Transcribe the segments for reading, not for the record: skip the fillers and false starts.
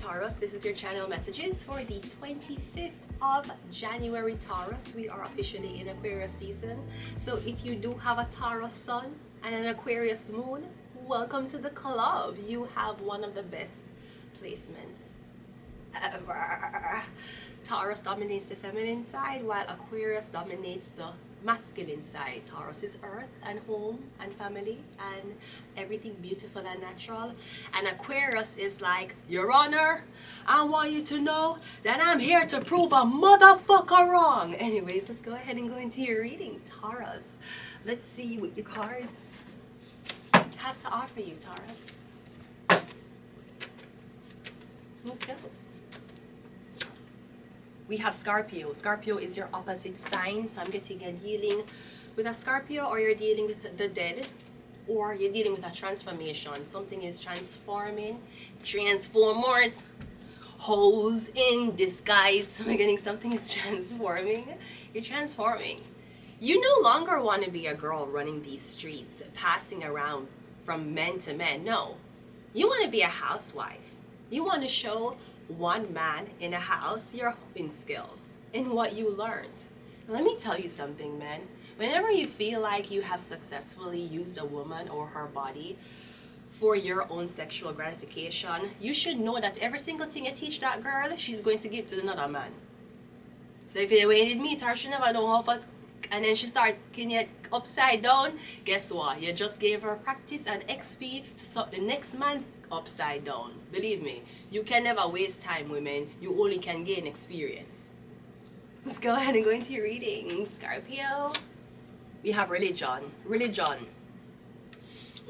Taurus. This is your channel messages for the 25th of January, Taurus. We are officially in Aquarius season. So if you do have a Taurus sun and an Aquarius moon, welcome to the club. You have one of the best placements ever. Taurus dominates the feminine side while Aquarius dominates the masculine side. Taurus is earth and home and family and everything beautiful and natural, and Aquarius is like, Your Honor, I want you to know that I'm here to prove a motherfucker wrong. Anyways, let's go ahead and go into your reading, Taurus. Let's see what your cards have to offer you, Taurus. Let's go. We have Scorpio. Scorpio is your opposite sign. So I'm getting a dealing with a Scorpio, or you're dealing with the dead, or you're dealing with a transformation. Something is transforming. Transformers. Hoes in disguise. I'm getting something is transforming. You're transforming. You no longer want to be a girl running these streets, passing around from men to men. No. You want to be a housewife. You want to show one man in a house your hoping skills in what you learned. Let me tell you something, men. Whenever you feel like you have successfully used a woman or her body for your own sexual gratification, you should know that every single thing you teach that girl, she's going to give to another man. So if you waited meet her, she never know how fast, and then she starts getting it upside down, guess what? You just gave her practice and XP to suck the next man's upside down. Believe me, you can never waste time, women. You only can gain experience. Let's go ahead and go into your reading, Scorpio. We have religion. Religion.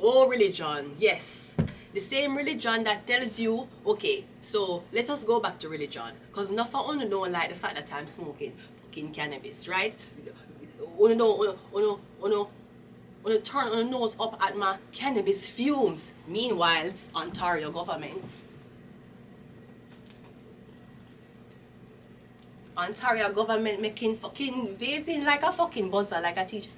Oh, religion. Yes. The same religion that tells you, okay, so let us go back to religion. Because enough of you don't like the fact that I'm smoking fucking cannabis, right? Turn on the nose up at my cannabis fumes. Meanwhile, Ontario government making fucking vaping like a fucking buzzer, like a teacher.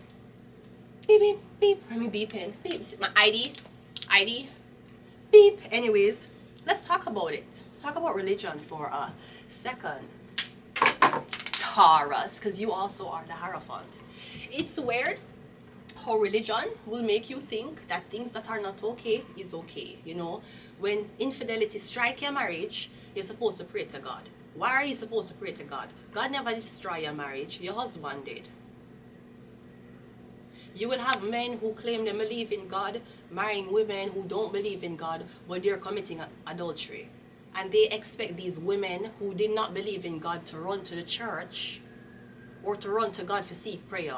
Beep, beep, beep. Let me beep in. Beep. My ID. Beep. Anyways, let's talk about it. Let's talk about religion for a second. Taurus, because you also are the Hierophant. It's weird how religion will make you think that things that are not okay is okay. You know, when infidelity strikes your marriage, you're supposed to pray to God. Why are you supposed to pray to God? God never destroyed your marriage. Your husband did. You will have men who claim they believe in God marrying women who don't believe in God, but they're committing adultery. And they expect these women who did not believe in God to run to the church or to run to God for seek prayer.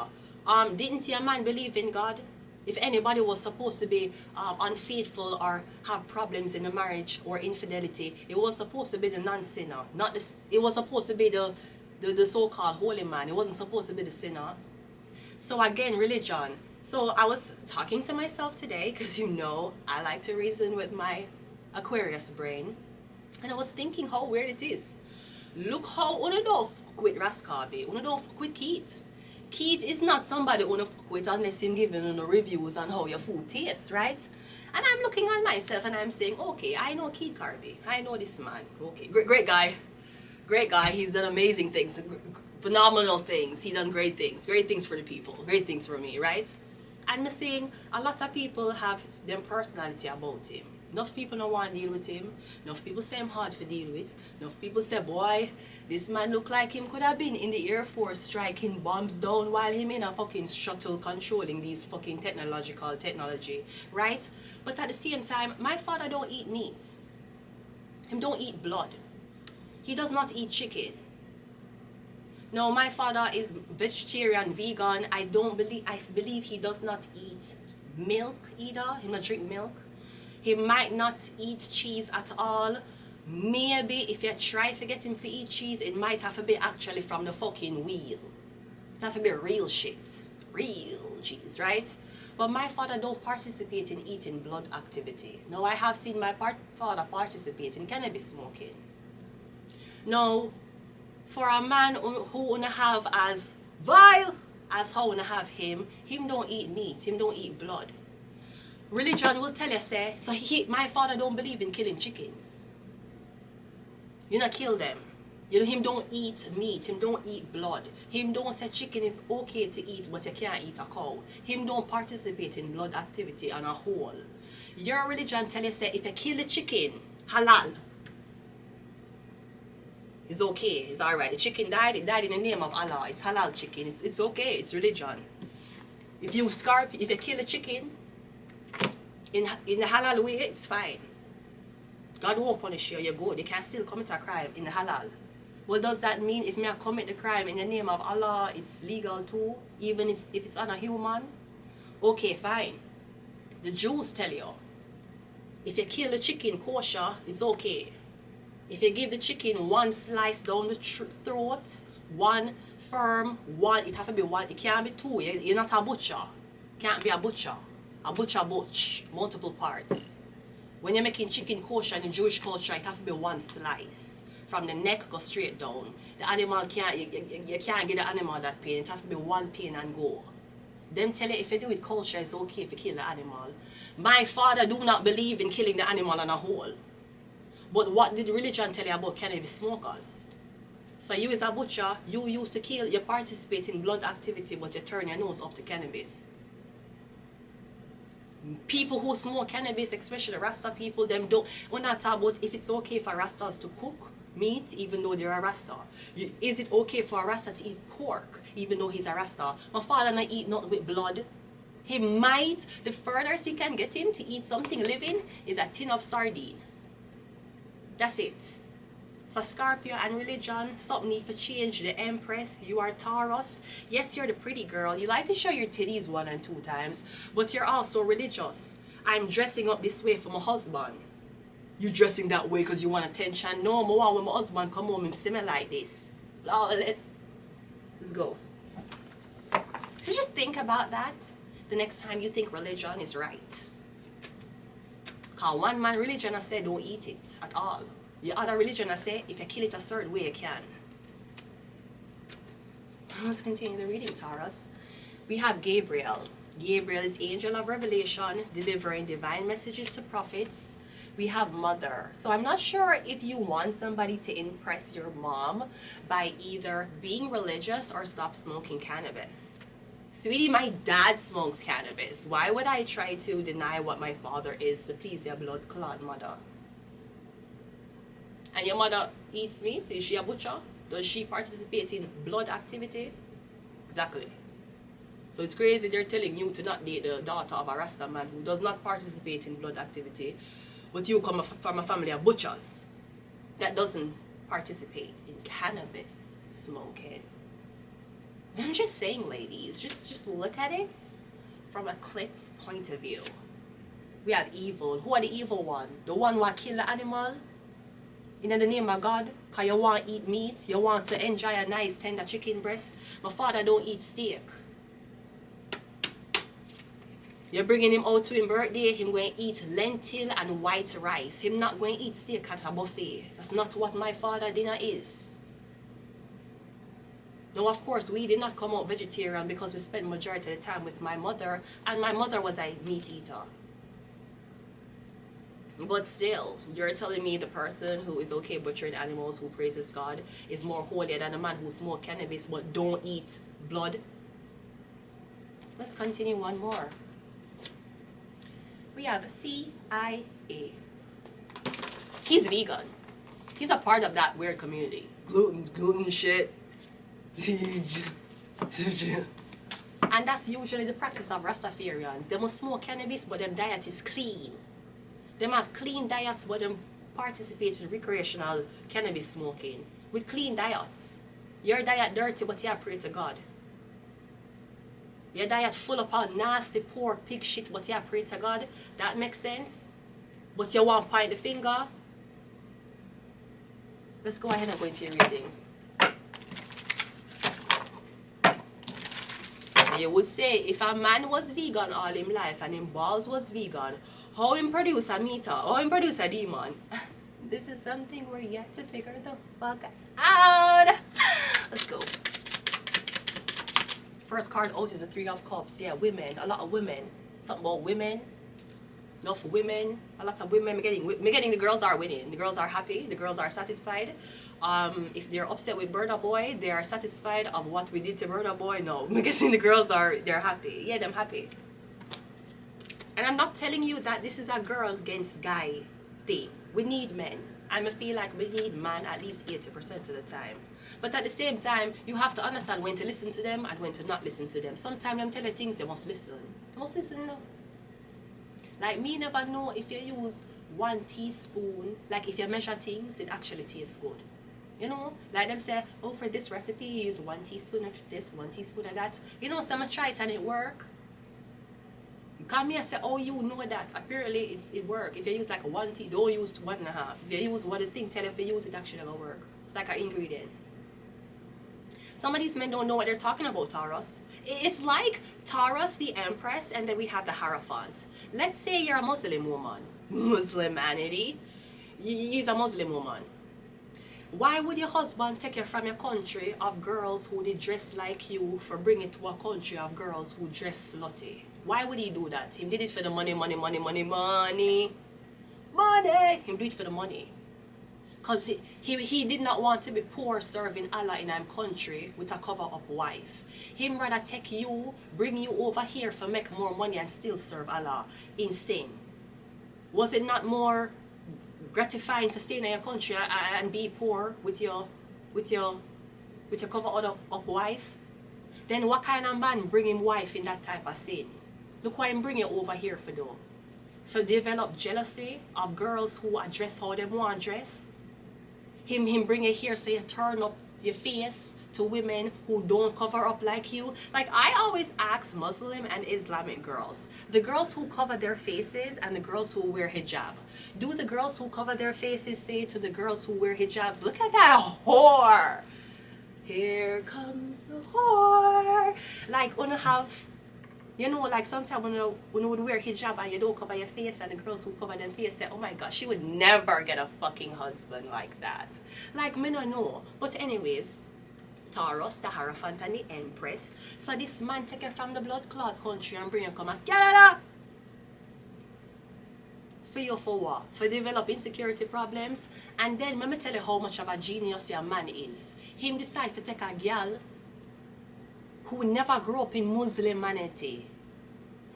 Didn't your man believe in God? If anybody was supposed to be unfaithful or have problems in a marriage or infidelity, it was supposed to be the non-sinner. Not the, it was supposed to be the so-called holy man. It wasn't supposed to be the sinner. So again, religion. So I was talking to myself today, because you know I like to reason with my Aquarius brain. And I was thinking how weird it is. Look how you don't fuck with Carby. You don't fuck with Keith. Keith is not somebody you fuck with unless him giving you reviews on how your food tastes, right? And I'm looking at myself and I'm saying, okay, I know Keith Carby. I know this man. Okay, great guy. Great guy. He's done amazing things. Phenomenal things. He's done great things. Great things for the people. Great things for me, right? And I'm saying a lot of people have them personality about him. Enough people don't want to deal with him. Enough people say him hard to deal with. Enough people say, boy, this man look like him could have been in the Air Force striking bombs down while him in a fucking shuttle controlling these fucking technology, right? But at the same time, my father don't eat meat. Him don't eat blood. He does not eat chicken. No, my father is vegetarian, vegan. I believe he does not eat milk either. He not drink milk. He might not eat cheese at all. Maybe if you try to get him to eat cheese, it might have to be actually from the fucking wheel. It have to be real shit. Real cheese, right? But my father don't participate in eating blood activity. Now, I have seen my father participate in cannabis smoking. Now, for a man who wanna have as vile as how wanna have him don't eat meat, him don't eat blood. Religion will tell you, say, so my father don't believe in killing chickens. You not kill them. You know, him don't eat meat, him don't eat blood. Him don't say chicken is okay to eat, but you can't eat a cow. Him don't participate in blood activity on a whole. Your religion tell you, say, if you kill the chicken, halal. It's okay, it's alright. The chicken died, it died in the name of Allah. It's halal chicken, it's okay, it's religion. If you kill a chicken, in the halal way, it's fine. God won't punish you, you're good. You can still commit a crime in the halal. Well, does that mean if me I commit the crime in the name of Allah, it's legal too, even if it's on a human? Okay, fine. The Jews tell you, if you kill the chicken kosher, it's okay. If you give the chicken one slice down the throat, one firm, one, it have to be one, it can't be two. You're not a butcher. Can't be a butcher. A butcher butch, multiple parts. When you're making chicken kosher in the Jewish culture, it have to be one slice. From the neck go straight down. The animal can't, you can't get the animal that pain. It have to be one pain and go. Them tell you if you do it culture, it's okay if you kill the animal. My father do not believe in killing the animal on a whole. But what did religion tell you about cannabis smokers? So you as a butcher, you used to kill, you participate in blood activity, but you turn your nose up to cannabis. People who smoke cannabis, especially Rasta people, them don't, we're not talking about if it's okay for Rastas to cook meat even though they're a Rasta. Is it okay for a Rasta to eat pork even though he's a Rasta? My father not eat nothing with blood. He might, the furthest he can get him to eat something living is a tin of sardine. That's it. So Scorpio and religion, something need to change. The Empress, you are Taurus. Yes, you're the pretty girl. You like to show your titties 1 and 2 times, but you're also religious. I'm dressing up this way for my husband. You dressing that way because you want attention? No, I want when my husband come home and see me like this. Oh, let's go. So just think about that the next time you think religion is right. Because one man religion I say don't eat it at all. The other religion I say if you kill it a certain way you can. Let's continue the reading, Taurus. We have Gabriel. Gabriel is angel of revelation, delivering divine messages to prophets. We have mother. So I'm not sure if you want somebody to impress your mom by either being religious or stop smoking cannabis. Sweetie, my dad smokes cannabis. Why would I try to deny what my father is to please your blood clot mother? And your mother eats meat? Is she a butcher? Does she participate in blood activity? Exactly. So it's crazy they're telling you to not date the daughter of a Rasta man who does not participate in blood activity, but you come from a family of butchers that doesn't participate in cannabis smoking. I'm just saying, ladies, just look at it from a clit's point of view. We have evil. Who are the evil one? The one who kill the animal in the name of God? Because you want to eat meat, you want to enjoy a nice tender chicken breast. My father don't eat steak. You're bringing him out to his birthday, him going to eat lentil and white rice. Him not going to eat steak at a buffet. That's not what my father dinner is. Now, of course, we did not come out vegetarian because we spent majority of the time with my mother, and my mother was a meat eater. But still, you're telling me the person who is okay butchering animals, who praises God, is more holy than the man who smokes cannabis but don't eat blood? Let's continue one more. We have CIA. He's vegan. He's a part of that weird community. Gluten shit. And that's usually the practice of Rastafarians. They must smoke cannabis, but their diet is clean. They have clean diets, but they participate in recreational cannabis smoking. With clean diets. Your diet dirty, but you pray to God. Your diet full of all nasty pork, pig shit, but you pray to God. That makes sense? But you want to point the finger? Let's go ahead and go into your reading. You would say if a man was vegan all his life and his balls was vegan, how him produce a meter? How him produce a demon? This is something we're yet to figure the fuck out. Let's go. First card out is the 3 of Cups. Yeah, women. A lot of women. Something about women. Enough women, a lot of women, me getting the girls are winning. The girls are happy, the girls are satisfied. If they're upset with Burna Boy, they are satisfied of what we did to Burna Boy. No, me getting the girls they're happy. Yeah, them happy. And I'm not telling you that this is a girl against guy thing. We need men. I feel like we need man at least 80% of the time. But at the same time, you have to understand when to listen to them and when to not listen to them. Sometimes them tell you things you must listen. You must listen, no. Like me never know if you use 1 teaspoon, like if you measure things, it actually tastes good. You know, like them say, oh, for this recipe, use 1 teaspoon of this, 1 teaspoon of that. You know, some try it and it work. You come here and say, oh, you know that. Apparently, it work. If you use like 1 tea, don't use 1.5. If you use what the thing tell you, if you use it, actually gonna work. It's like our ingredients. Some of these men don't know what they're talking about, Taurus. It's like Taurus, the Empress, and then we have the Hierophant. Let's say you're a Muslim woman. Muslimanity. He's a Muslim woman. Why would your husband take you from your country of girls who did dress like you for bring it to a country of girls who dress slutty? Why would he do that? He did it for the money, money, money, money, money. Money! He did it for the money. Because he did not want to be poor serving Allah in our country with a cover-up wife. Him rather take you, bring you over here for make more money and still serve Allah. Insane. Was it not more gratifying to stay in your country and be poor with your cover-up wife? Then what kind of man bring him wife in that type of sin? Look why him bring you over here for though. For develop jealousy of girls who dress how they want to dress. Him bring you here so you turn up your face to women who don't cover up like you. Like I always ask Muslim and Islamic girls, the girls who cover their faces and the girls who wear hijab, do the girls who cover their faces say to the girls who wear hijabs, look at that whore, here comes the whore? Like wanna have, you know, like sometimes when you would wear hijab and you don't cover your face and the girls who cover their face say, oh my gosh, she would never get a fucking husband like that. Like, me no know. But anyways, Taurus, the Hierophant and the Empress. So this man take her from the blood clot country and bring her come and Canada. For you for what? For develop insecurity problems. And then let me tell you how much of a genius your man is. Him decide to take a girl who never grew up in Muslimanity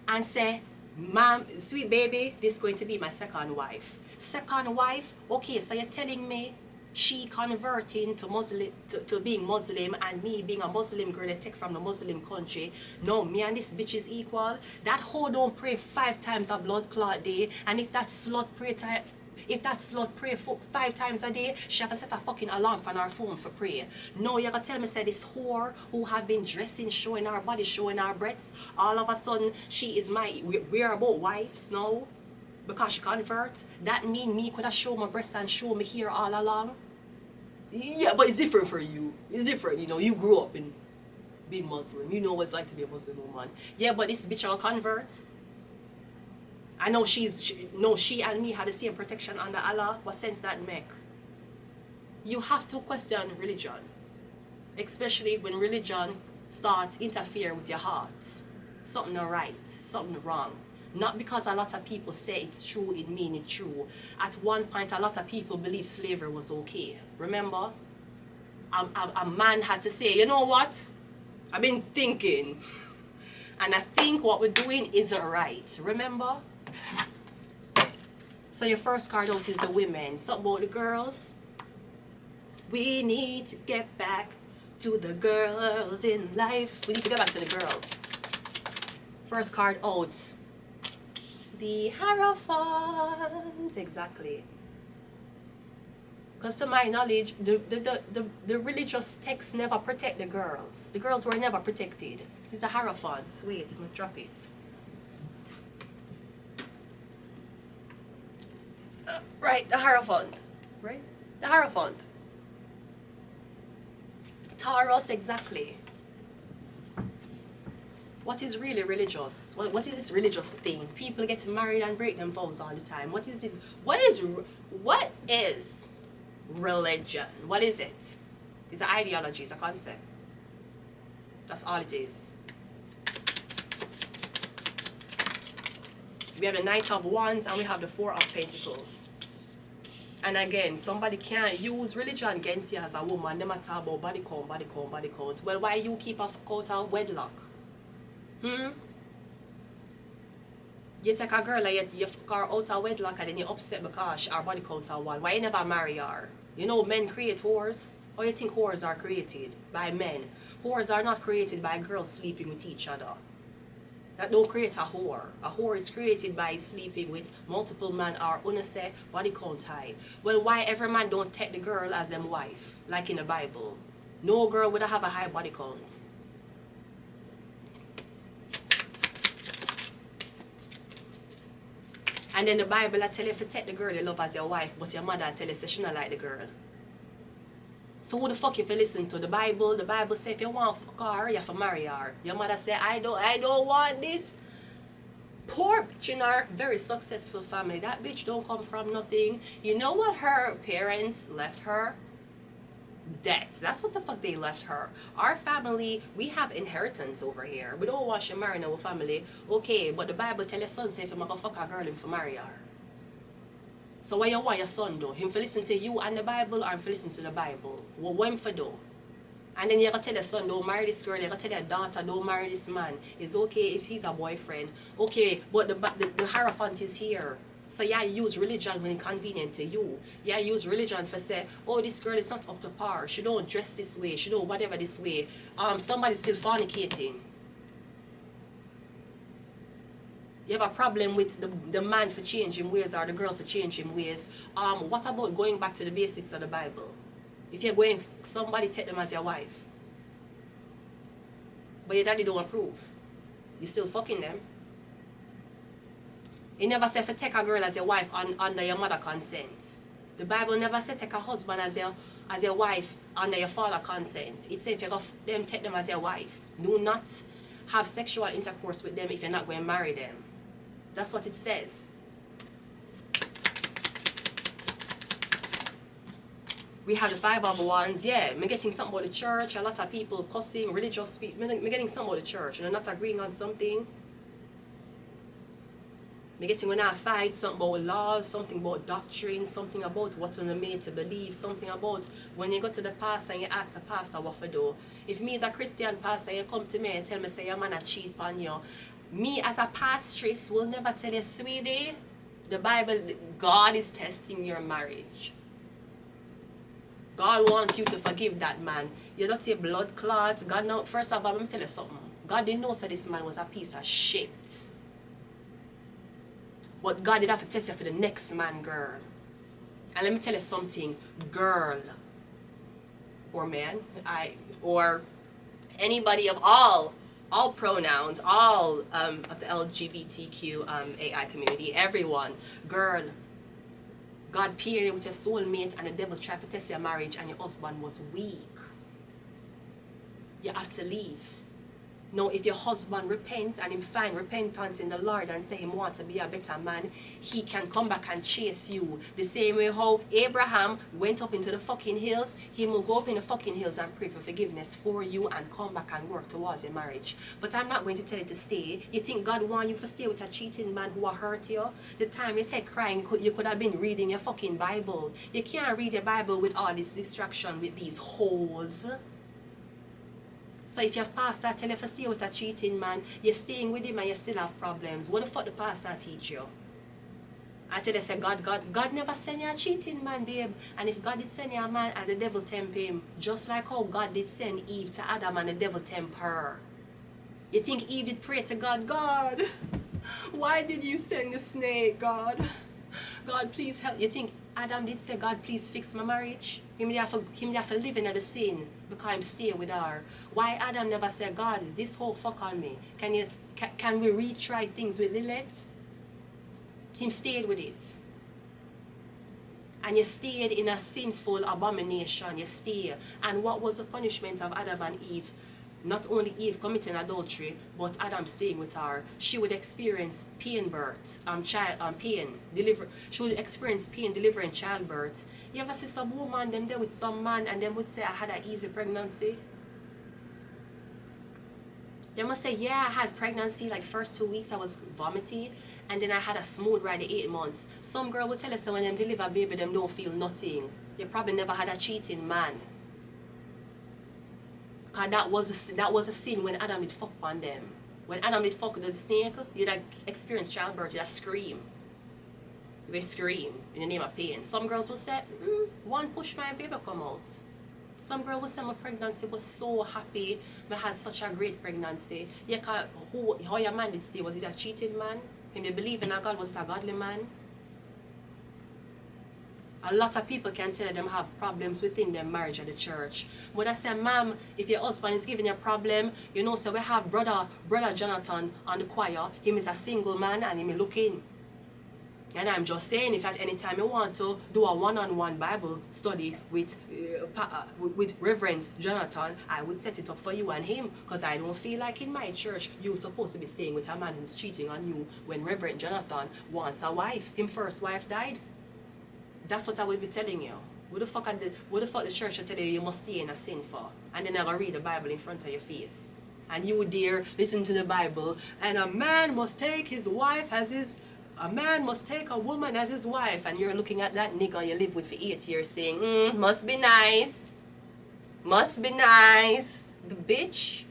and say, ma'am, sweet baby, this is going to be my second wife. Second wife? Okay, so you're telling me she converting to Muslim to being Muslim and me being a Muslim girl they take from the Muslim country. No, me and this bitch is equal. That hoe don't pray 5 times a blood clot day, and if that slut pray 5 times a day, she have to set a fucking alarm on her phone for prayer. No, you're gonna tell me say this whore who have been dressing, showing her body, showing her breasts, all of a sudden she is we are about wives now because she convert. That mean me could have show my breasts and show me here all along? Yeah, but it's different for you. It's different, you know, you grew up in being Muslim. You know what it's like to be a Muslim woman. Yeah, but this bitch will convert. I know she and me had the same protection under Allah. What sense that make? You have to question religion, especially when religion starts interfere with your heart. Something not right, something wrong. Not because a lot of people say it's true, it means it's true. At one point, a lot of people believed slavery was okay. Remember? A man had to say, you know what? I've been thinking. And I think what we're doing isn't right. Remember? So your first card out is the women. Something about the girls. We need to get back to the girls in life. We need to get back to the girls. First card out. The Hierophant. Exactly. Because to my knowledge, the religious texts never protect the girls. The girls were never protected. It's a Hierophant. Wait, I'm going to drop it. Right, the Hierophant. Right? The Hierophant. Taurus, exactly. What is really religious? What is this religious thing? People get married and break them vows all the time. What is this? What is religion? What is it? It's an ideology, it's a concept. That's all it is. We have the Knight of Wands and we have the Four of Pentacles. And again, somebody can't use religion against you as a woman. They might talk about body count, body count, body count. Well, why you keep a count of wedlock? You take a girl and you fuck her out of wedlock and then you upset because her body count are 1. Why you never marry her? You know men create whores. Or you think whores are created by men? Whores are not created by girls sleeping with each other. That don't create a whore. A whore is created by sleeping with multiple men or say body count high. Well, why every man don't take the girl as them wife, like in the Bible? No girl would have a high body count. And then the Bible I tell you if you take the girl you love as your wife, but your mother tell you say she not like the girl. So who the fuck if you listen to the Bible? The Bible say if you want to fuck her, you have to marry her. Your mother say I don't want this. Poor bitch in her very successful family. That bitch don't come from nothing. You know what her parents left her? Debt. That's what the fuck they left her. Our family, we have inheritance over here. We don't want you marrying our family. Okay, but the Bible tell your son say if you go fuck a girl, him for marry her. So what you want your son do? Him for listen to you and the Bible or him for listen to the Bible? What him for do? And then you gotta tell your son don't marry this girl, you gotta tell your daughter don't marry this man. It's okay if he's a boyfriend. Okay, but the Hierophant is here. So yeah, use religion when it's convenient to you. Yeah, use religion for say, oh, this girl is not up to par. She don't dress this way. She don't whatever this way. Somebody's still fornicating. You have a problem with the man for changing ways or the girl for changing ways. What about going back to the basics of the Bible? If you're going, somebody take them as your wife. But your daddy don't approve. You still fucking them. It never said to take a girl as your wife under your mother consent. The Bible never said take a husband as your wife under your father consent. It said if you go them, take them as your wife. Do not have sexual intercourse with them if you're not going to marry them. That's what it says. We have the Five of Wands. Yeah, me getting something about the church. A lot of people cussing, religious speak. Me getting something about the church and not agreeing on something. Me getting when I fight something about laws, something about doctrine, something about what you're made to believe, something about when you go to the pastor and you ask the pastor what to do. If me as a Christian pastor, you come to me and tell me say your man a cheat on you. Me as a pastoress will never tell you, sweetie, the Bible, God is testing your marriage. God wants you to forgive that man. You don't say blood clots. God know, first of all, let me tell you something. God didn't know that this man was a piece of shit. But God did have to test you for the next man, girl. And let me tell you something, girl, or man, or anybody of all pronouns, all of the LGBTQ AI community, everyone, girl, God paired you with your soulmate and the devil tried to test your marriage and your husband was weak. You have to leave. Now, if your husband repent and him find repentance in the Lord and say him wants to be a better man, he can come back and chase you. The same way how Abraham went up into the fucking hills, he will go up in the fucking hills and pray for forgiveness for you and come back and work towards your marriage. But I'm not going to tell you to stay. You think God wants you to stay with a cheating man who will hurt you? The time you take crying, you could have been reading your fucking Bible. You can't read your Bible with all this distraction with these hoes. So if your pastor tell you to stay with a cheating man, you're staying with him and you still have problems. What the fuck the pastor teach you? I tell you, say God never send you a cheating man, babe. And if God did send you a man and the devil tempt him, just like how God did send Eve to Adam and the devil tempt her. You think Eve did pray to God, God, why did you send the snake, God? God, please help. You think Adam did say, God, please fix my marriage? Him have to live in the sin because I'm stay with her. Why Adam never said, God, this whole fuck on me. Can we retry things with Lilith? Him stayed with it. And you stayed in a sinful abomination. You stay. And what was the punishment of Adam and Eve? Not only Eve committing adultery, but Adam staying with her. She would experience pain birth, she would experience pain delivering childbirth. You ever see some woman them there with some man and them would say I had an easy pregnancy? They must say, yeah, I had pregnancy, like first 2 weeks I was vomiting, and then I had a smooth ride at 8 months. Some girl will tell us so when them deliver baby, them don't feel nothing. They probably never had a cheating man. Cause that was a sin when Adam did fuck on them. When Adam did fuck with the snake, you'd like experience childbirth, you'd scream. You would scream in the name of pain. Some girls will say, one push my baby come out. Some girl will say my pregnancy was so happy. I had such a great pregnancy. Yeah, cause how your man did stay? Was he a cheated man? Him they believe in a God, was it a godly man? A lot of people can tell them have problems within their marriage or the church. But I say, ma'am, if your husband is giving you a problem, you know, so we have brother Jonathan on the choir. Him is a single man and him is looking. And I'm just saying, if at any time you want to do a one-on-one Bible study with Reverend Jonathan, I would set it up for you and him. Because I don't feel like in my church, you're supposed to be staying with a man who's cheating on you when Reverend Jonathan wants a wife. His first wife died. That's what I will be telling you. What the fuck the church will tell you you must stay in a sin for? And then never read the Bible in front of your face. And you dare listen to the Bible, and a man must take his wife as his... A man must take a woman as his wife, and you're looking at that nigga you live with for 8 years saying, must be nice. Must be nice. The bitch.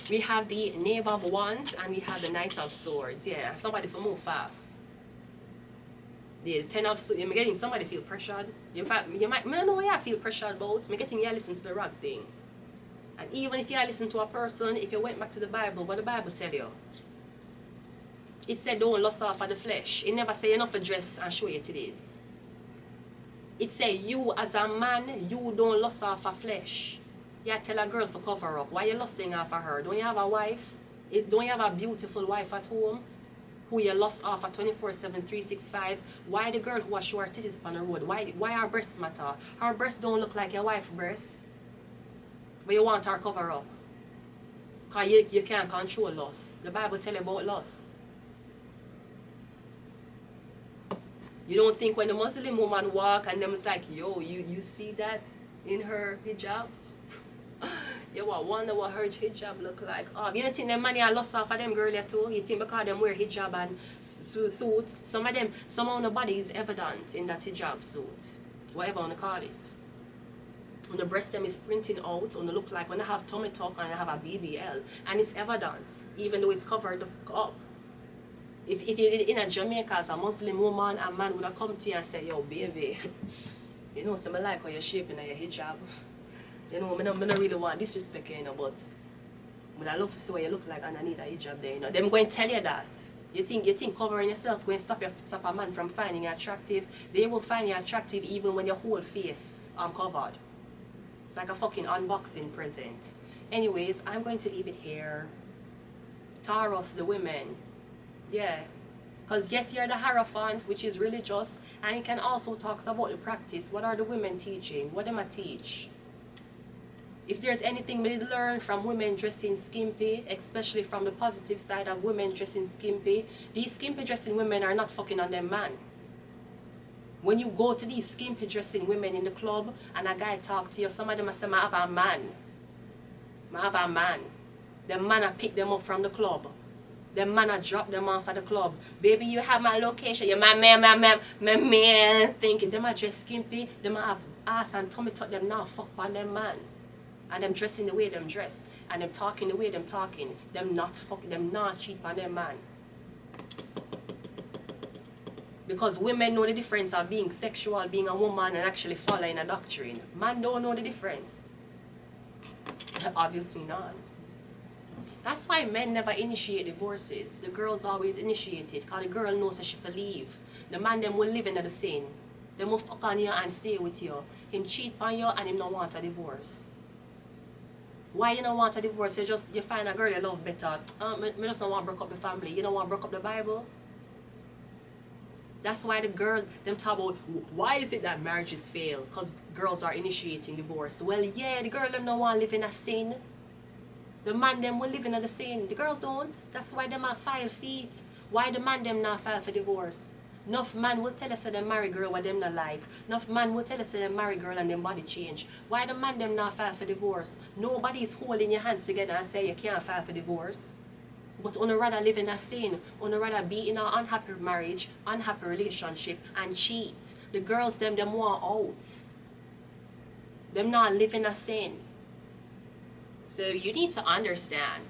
We have the Knave of Wands and we have the Knight of Swords. Yeah, somebody for move fast. The Ten of Swords, you're getting somebody feel pressured. In fact, you might, I don't know what I feel pressured about. I'm getting you to listen to the wrong thing. And even if you listen to a person, if you went back to the Bible, what the Bible tell you? It said don't lust after the flesh. It never say enough a dress and show you it is. It say you as a man, you don't lust after flesh. You tell a girl for cover up. Why you lusting after her? Don't you have a wife? Don't you have a beautiful wife at home? Who you lust after 24/7, 365? Why the girl who has show her titties on the road? Why her breasts matter? Her breasts don't look like your wife's breasts. But you want her cover up. Because you can't control lust. The Bible tell you about lust. You don't think when the Muslim woman walk and them is like, yo, you see that in her hijab? You wonder what her hijab look like. Oh, you don't think them money are lost off of them girl too? You think because them wear hijab and suit? Some of the body is evident in that hijab suit. Whatever on the call it. When the breast them is printing out, when they look like when I have tummy tuck and I have a BBL, and it's evident, even though it's covered up. If you're in a Jamaica as a Muslim woman, a man would have come to you and say, yo baby, you know, so I like how you're shaping your hijab. You know, I don't really want disrespect you, know, but I love to see what you look like underneath a hijab there, you know. Them going to tell you that. You think covering yourself going to stop a man from finding you attractive? They will find you attractive even when your whole face covered. It's like a fucking unboxing present. Anyways, I'm going to leave it here. Taurus, the women. Yeah. Because yes, you're the Hierophant, which is religious. And it can also talk about the practice. What are the women teaching? What do I teach? If there's anything we learn from women dressing skimpy, especially from the positive side of women dressing skimpy, these skimpy dressing women are not fucking on them man. When you go to these skimpy dressing women in the club and a guy talk to you, some of them say, I have a man. I have a man. The man a pick them up from the club. The man a drop them off at the club. Baby, you have my location. You're my man. Thinking them a dress skimpy. Them a have ass and tummy tuck them now fuck on them man. And them dressing the way them dress. And them talking the way them talking. Them not cheat on them man. Because women know the difference of being sexual, being a woman, and actually following a doctrine. Man don't know the difference. Obviously not. That's why men never initiate divorces. The girls always initiate it, because the girl knows that she will leave. The man them will live in the sin. They will fuck on you and stay with you. Him cheat on you and him don't want a divorce. Why you don't want a divorce? You find a girl you love better. Me just don't want to break up the family. You don't want to break up the Bible? That's why the girl, them talk about, why is it that marriages fail? Because girls are initiating divorce. Well, yeah, the girl them don't want to live in a sin. The man them will live in a sin. The girls don't. That's why them are file feet. Why the man them not file for divorce? Enough man will tell us that them marry girl what them not like. Enough man will tell us that them marry girl and them body change. Why the man them not file for divorce? Nobody's holding your hands together and say you can't file for divorce. But on rather live in a sin, on rather be in an unhappy marriage, unhappy relationship and cheat. The girls them want out. Them not live in a sin. So you need to understand.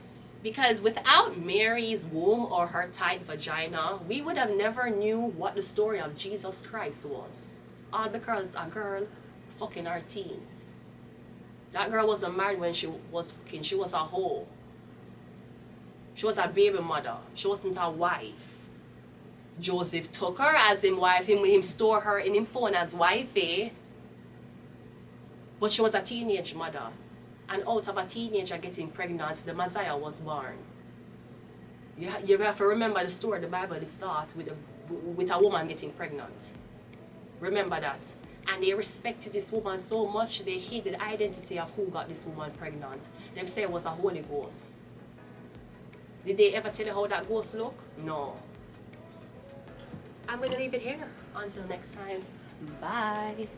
Because without Mary's womb or her tight vagina, we would have never knew what the story of Jesus Christ was. All because a girl fucking her teens. That girl wasn't married when she was fucking. She was a hoe. She was a baby mother. She wasn't a wife. Joseph took her as him wife. Him store her in him phone as wifey. But she was a teenage mother. And out of a teenager getting pregnant, the Messiah was born. You have to remember the story, the Bible starts with a woman getting pregnant. Remember that. And they respected this woman so much, they hid the identity of who got this woman pregnant. Them say it was a Holy Ghost. Did they ever tell you how that ghost look? No. I'm going to leave it here. Until next time. Bye.